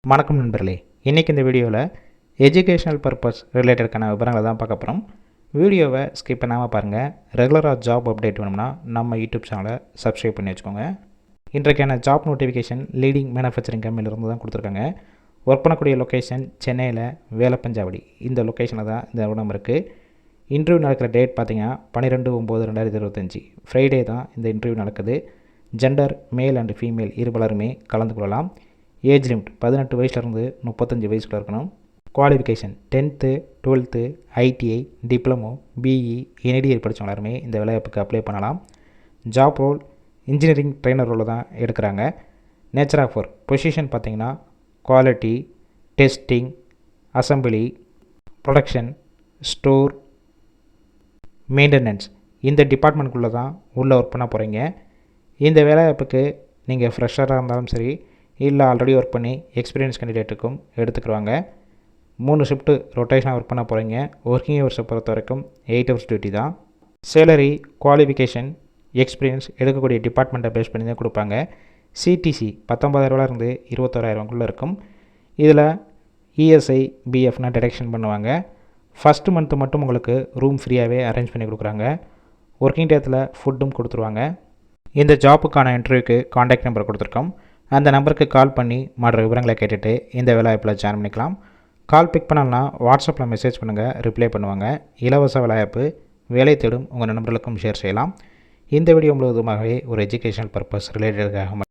வணக்கம் நண்பர்களே, இன்றைக்கி இந்த வீடியோவில் எஜுகேஷனல் பர்பஸ் ரிலேட்டடுக்கான விவரங்களை தான் பார்க்க போகிறோம். வீடியோவை ஸ்கிப் பண்ணாமல் பாருங்கள். ரெகுலராக ஜாப் அப்டேட் வேணும்னா நம்ம யூடியூப் சேனலை சப்ஸ்கிரைப் பண்ணி வச்சுக்கோங்க. இன்றைக்கான ஜாப் நோட்டிஃபிகேஷன் லீடிங் மேனுஃபேக்சரிங் கம்பெனிலிருந்து தான் கொடுத்துருக்காங்க. ஒர்க் பண்ணக்கூடிய லொக்கேஷன் சென்னையில் வேலப்பஞ்சாவடி, இந்த லொக்கேஷனில் தான் இந்த இடம் இருக்குது. இன்டர்வியூ நடக்கிற டேட் பார்த்திங்கன்னா 12/9/2025 ஃப்ரைடே தான் இந்த இன்டர்வியூ நடக்குது. ஜெண்டர் மேல் அண்ட் ஃபீமேல் இருபலருமே கலந்து கொள்ளலாம். ஏஜ் லிமிட் 18 வயசுலேருந்து 35 வயசுக்குள்ள இருக்கணும். Qualification 10th 12th ITI diploma BE என்ஐடிஐ படித்தவங்க எல்லாருமே இந்த வேலைவாய்ப்புக்கு அப்ளை பண்ணலாம். ஜாப் ரோல் இன்ஜினியரிங் ட்ரெயினர் ரோலில் தான் எடுக்கிறாங்க. நேச்சர் ஆஃப் ஒர்க் பொசிஷன் பார்த்திங்கன்னா quality, testing, assembly, production, store, maintenance, இந்த டிபார்ட்மெண்ட்குள்ளே தான் உள்ளே ஒர்க் பண்ண போகிறீங்க. இந்த வேலைவாய்ப்புக்கு நீங்கள் ஃப்ரெஷராக இருந்தாலும் சரி, இல்லை ஆல்ரெடி ஒர்க் பண்ணி எக்ஸ்பீரியன்ஸ் கேண்டிடேட்டுக்கும் எடுத்துக்கிடுவாங்க. 3 ஷிஃப்ட்டு ரொட்டேஷனாக ஒர்க் பண்ண போகிறீங்க. ஒர்க்கிங் ஹவர்ஸை பொறுத்த வரைக்கும் 8 hours டியூட்டி தான். சேலரி, குவாலிஃபிகேஷன், எக்ஸ்பீரியன்ஸ் எடுக்கக்கூடிய டிபார்ட்மெண்ட்டை பேஸ் பண்ணி தான் கொடுப்பாங்க. சிடிசி 19,000 21,000 இருக்கும். இதில் இஎஸ்ஐ பிஎஃப்னா டிடக்ஷன் பண்ணுவாங்க. ஃபஸ்ட்டு மந்த்து மட்டும் உங்களுக்கு ரூம் ஃப்ரீயாகவே அரேஞ்ச் பண்ணி கொடுக்குறாங்க. ஒர்க்கிங் டேத்தில் ஃபுட்டும் கொடுத்துருவாங்க. இந்த ஜாப்புக்கான இன்டர்வியூக்கு காண்டாக்ட் நம்பர் கொடுத்துருக்கோம். அந்த நம்பருக்கு கால் பண்ணி மற்ற விவரங்களை கேட்டுட்டு இந்த வேலைவாய்ப்பில் ஜாயின் பண்ணிக்கலாம். கால் பிக் பண்ணலாம், வாட்ஸ்அப்பில் மெசேஜ் பண்ணுங்கள், ரிப்ளை பண்ணுவாங்க. இலவச வேலைவாய்ப்பு, வேலை தேடும் உங்கள் நண்பர்களுக்கும் ஷேர் செய்யலாம். இந்த வீடியோ முழுவதுமாகவே ஒரு எஜுகேஷனல் பர்பஸ் ரிலேட்டடாக